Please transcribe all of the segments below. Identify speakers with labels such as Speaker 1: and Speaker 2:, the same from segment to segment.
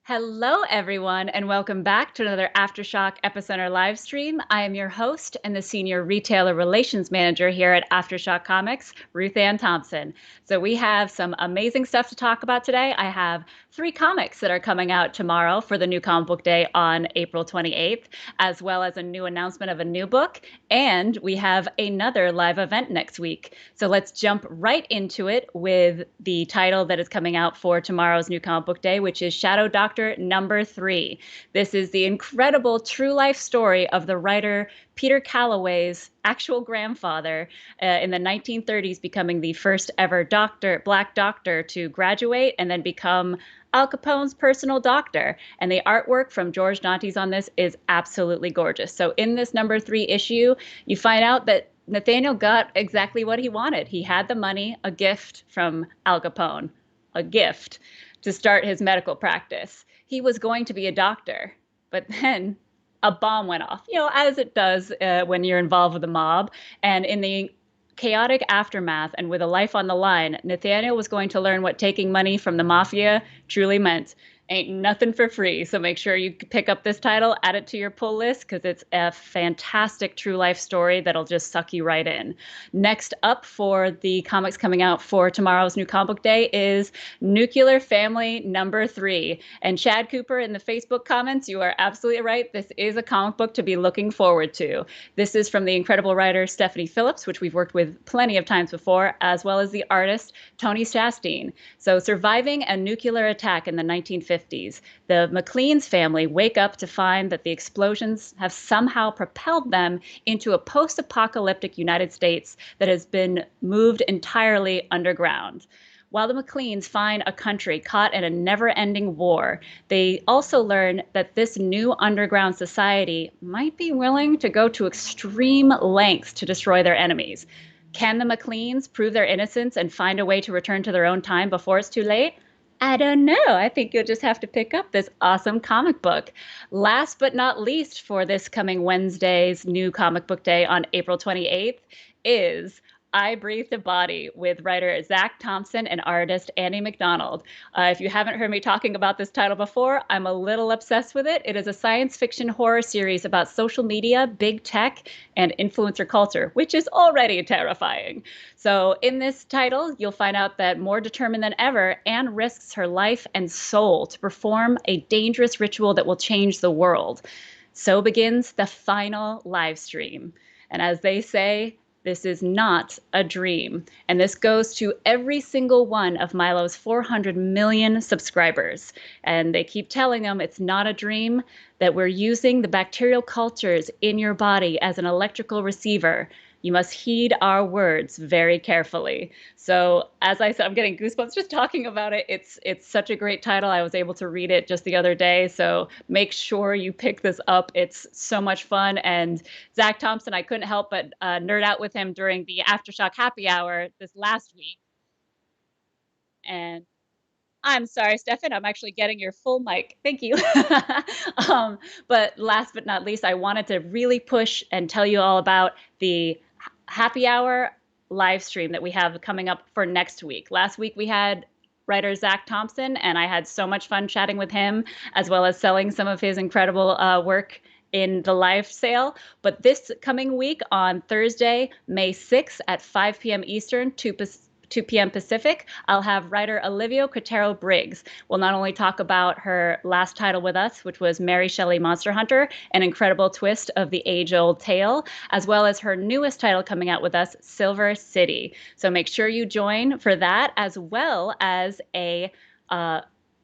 Speaker 1: Hello, everyone, and welcome back to another AfterShock Epicenter live stream. I am your host and the Senior Retailer Relations Manager here at AfterShock Comics, RuthAnn Thompson. So we have some amazing stuff to talk about today. I have 3 comics that are coming out tomorrow for the new comic book day on April 28th, as well as a new announcement of a new book. And we have another live event next week. So let's jump right into it with the title that is coming out for tomorrow's new comic book day, which is Shadow Doctor #3. This is the incredible true life story of the writer Peter Calloway's actual grandfather in the 1930s, becoming the first ever black doctor to graduate and then become Al Capone's personal doctor. And the artwork from George Dantes on this is absolutely gorgeous. So in this #3 issue, you find out that Nathaniel got exactly what he wanted. He had the money, a gift from Al Capone, a gift to start his medical practice. He was going to be a doctor, but then a bomb went off, as it does when you're involved with the mob. And in the chaotic aftermath and with a life on the line, Nathaniel was going to learn what taking money from the mafia truly meant. Ain't nothing for free. So make sure you pick up this title, add it to your pull list, because it's a fantastic true life story that'll just suck you right in. Next up for the comics coming out for tomorrow's new comic book day is Nuclear Family #3. And Chad Cooper in the Facebook comments, you are absolutely right. This is a comic book to be looking forward to. This is from the incredible writer Stephanie Phillips, which we've worked with plenty of times before, as well as the artist Tony Chastain. So surviving a nuclear attack in the 1950s, the McLean's family wake up to find that the explosions have somehow propelled them into a post-apocalyptic United States that has been moved entirely underground. While the McLeans find a country caught in a never-ending war, they also learn that this new underground society might be willing to go to extreme lengths to destroy their enemies. Can the McLeans prove their innocence and find a way to return to their own time before it's too late? I don't know. I think you'll just have to pick up this awesome comic book. Last but not least for this coming Wednesday's new comic book day on April 28th is I Breathe the Body with writer Zach Thompson and artist Andy McDonald. If you haven't heard me talking about this title before, I'm a little obsessed with it. It is a science fiction horror series about social media, big tech, and influencer culture, which is already terrifying. So in this title, you'll find out that more determined than ever, Anne risks her life and soul to perform a dangerous ritual that will change the world. So begins the final live stream. And as they say, this is not a dream. And this goes to every single one of Milo's 400 million subscribers. And they keep telling them it's not a dream, that we're using the bacterial cultures in your body as an electrical receiver. You must heed our words very carefully. So as I said, I'm getting goosebumps just talking about it. It's such a great title. I was able to read it just the other day. So make sure you pick this up. It's so much fun. And Zach Thompson, I couldn't help but nerd out with him during the Aftershock happy hour this last week. And I'm sorry, Stefan. I'm actually getting your full mic. Thank you. But last but not least, I wanted to really push and tell you all about the happy hour live stream that we have coming up for next week. Last week we had writer Zach Thompson, and I had so much fun chatting with him, as well as selling some of his incredible work in the live sale. But this coming week on Thursday, May 6th at 5 p.m. Eastern, 2 p.m. Pacific, I'll have writer Olivia Quintero Briggs. We'll not only talk about her last title with us, which was Mary Shelley Monster Hunter, an incredible twist of the age-old tale, as well as her newest title coming out with us, Silver City. So make sure you join for that, as well as a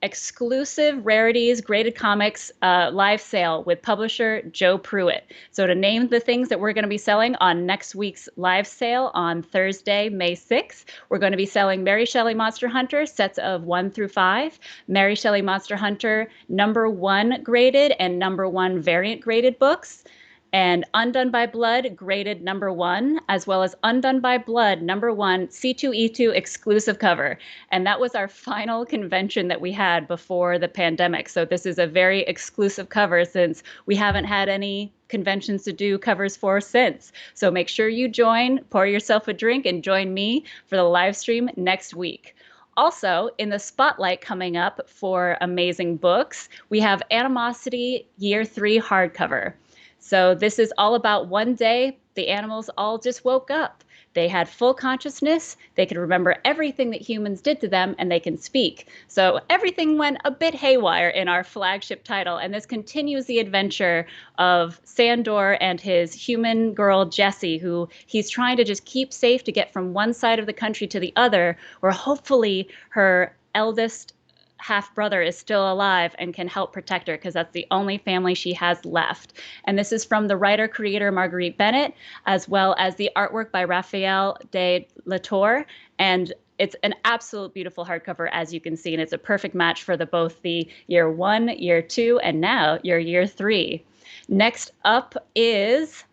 Speaker 1: exclusive rarities graded comics live sale with publisher Joe Pruitt. So to name the things that we're going to be selling on next week's live sale on Thursday, May 6th, we're going to be selling Mary Shelley Monster Hunter sets of 1 through 5, Mary Shelley Monster Hunter #1 graded and #1 variant graded books, and Undone by Blood graded #1, as well as Undone by Blood #1 C2E2 exclusive cover. And that was our final convention that we had before the pandemic. So this is a very exclusive cover since we haven't had any conventions to do covers for since. So make sure you join, pour yourself a drink, and join me for the live stream next week. Also, in the spotlight coming up for amazing books, we have Animosity Year 3 hardcover. So this is all about one day the animals all just woke up. They had full consciousness, they could remember everything that humans did to them, and they can speak. So everything went a bit haywire in our flagship title, and this continues the adventure of Sandor and his human girl Jessie, who he's trying to just keep safe to get from one side of the country to the other, where hopefully her eldest half brother is still alive and can help protect her because that's the only family she has left. And this is from the writer creator Marguerite Bennett, as well as the artwork by Raphael de la Tour. And it's an absolute beautiful hardcover, as you can see, and it's a perfect match for both the year 1, year 2, and now your year 3. Next up is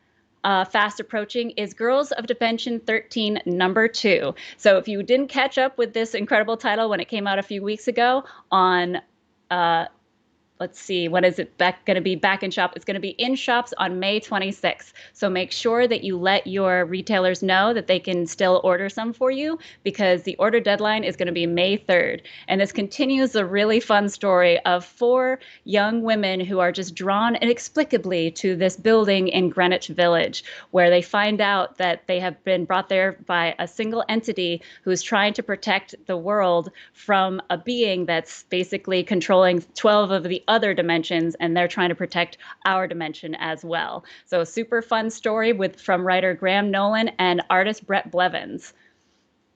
Speaker 1: fast approaching is Girls of Dimension 13 number 2. So if you didn't catch up with this incredible title when it came out a few weeks ago on let's see, when is it going to be back in shop? It's going to be in shops on May 26th. So make sure that you let your retailers know that they can still order some for you, because the order deadline is going to be May 3rd. And this continues a really fun story of 4 young women who are just drawn inexplicably to this building in Greenwich Village, where they find out that they have been brought there by a single entity who's trying to protect the world from a being that's basically controlling 12 of the other dimensions, and they're trying to protect our dimension as well. So super fun story from writer Graham Nolan and artist Brett Blevins.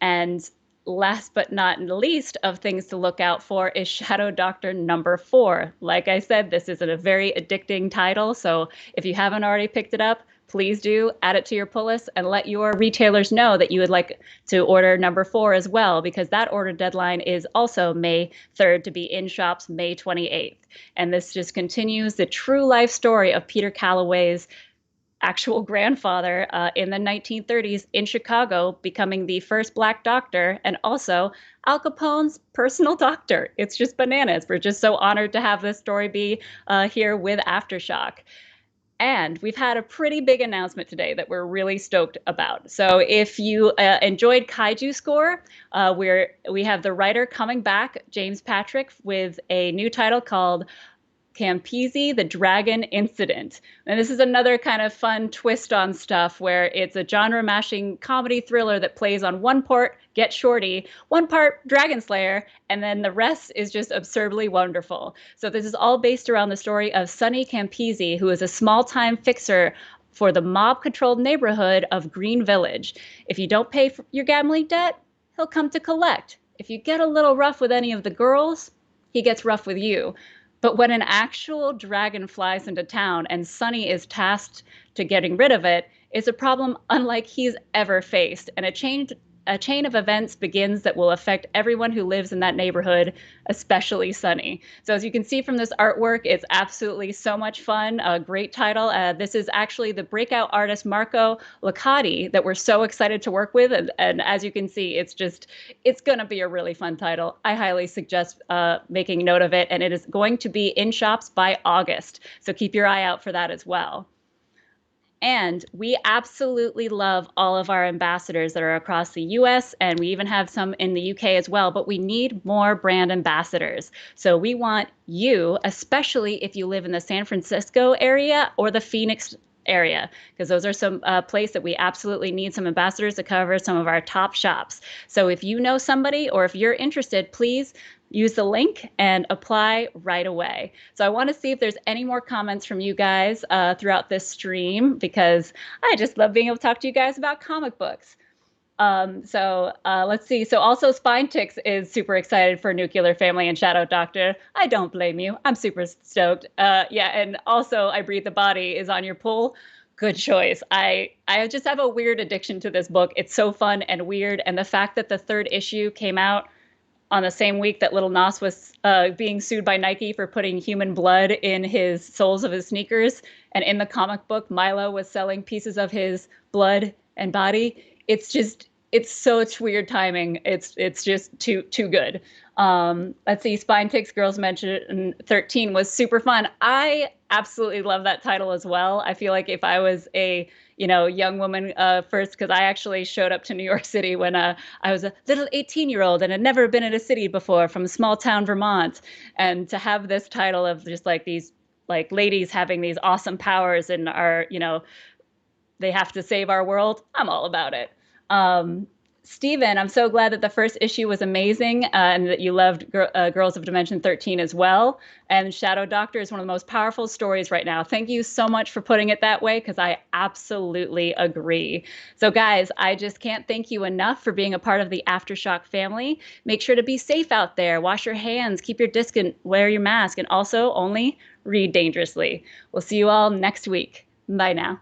Speaker 1: And last but not least of things to look out for is Shadow Doctor number 4. Like I said, this is a very addicting title, so if you haven't already picked it up, please do add it to your pull list and let your retailers know that you would like to order number 4 as well, because that order deadline is also May 3rd to be in shops May 28th. And this just continues the true life story of Peter Calloway's actual grandfather in the 1930s in Chicago, becoming the first Black doctor, and also Al Capone's personal doctor. It's just bananas. We're just so honored to have this story be here with AfterShock. And we've had a pretty big announcement today that we're really stoked about. So if you enjoyed Kaiju Score, we have the writer coming back, James Patrick, with a new title called CAMPISI, The Dragon Incident. And this is another kind of fun twist on stuff where it's a genre-mashing comedy thriller that plays on one part Get Shorty, one part Dragon Slayer, and then the rest is just absurdly wonderful. So this is all based around the story of Sonny CAMPISI, who is a small-time fixer for the mob-controlled neighborhood of Green Village. If you don't pay for your gambling debt, he'll come to collect. If you get a little rough with any of the girls, he gets rough with you. But when an actual dragon flies into town and Sonny is tasked to getting rid of it, it's a problem unlike he's ever faced. And a chain of events begins that will affect everyone who lives in that neighborhood, especially Sonny. So as you can see from this artwork, it's absolutely so much fun. A great title. This is actually the breakout artist Marco Licati that we're so excited to work with. And as you can see, it's going to be a really fun title. I highly suggest making note of it. And it is going to be in shops by August. So keep your eye out for that as well. And we absolutely love all of our ambassadors that are across the US, and we even have some in the UK as well, but we need more brand ambassadors. So we want you, especially if you live in the San Francisco area or the Phoenix area, because those are some place that we absolutely need some ambassadors to cover some of our top shops. So if you know somebody or if you're interested, please use the link and apply right away. So I want to see if there's any more comments from you guys throughout this stream, because I just love being able to talk to you guys about comic books. Let's see. So also Spine Ticks is super excited for Nuclear Family and Shadow Doctor. I don't blame you. I'm super stoked. Yeah, and also I Breathe the Body is on your pull. Good choice. I just have a weird addiction to this book. It's so fun and weird. And the fact that the 3rd issue came out on the same week that Little Nas was being sued by Nike for putting human blood in his soles of his sneakers, and in the comic book, Milo was selling pieces of his blood and body. It's just, it's such weird timing. It's just too good. Let's see, Spine Takes Girls Mention 13 was super fun. I absolutely love that title as well. I feel like if I was a young woman first, because I actually showed up to New York City when I was a little 18-year-old and had never been in a city before, from small town Vermont, and to have this title of just like these like ladies having these awesome powers and are they have to save our world. I'm all about it. Stephen, I'm so glad that the first issue was amazing and that you loved Girls of Dimension 13 as well. And Shadow Doctor is one of the most powerful stories right now. Thank you so much for putting it that way, because I absolutely agree. So guys, I just can't thank you enough for being a part of the AfterShock family. Make sure to be safe out there. Wash your hands, keep your distance, wear your mask, and also only read dangerously. We'll see you all next week. Bye now.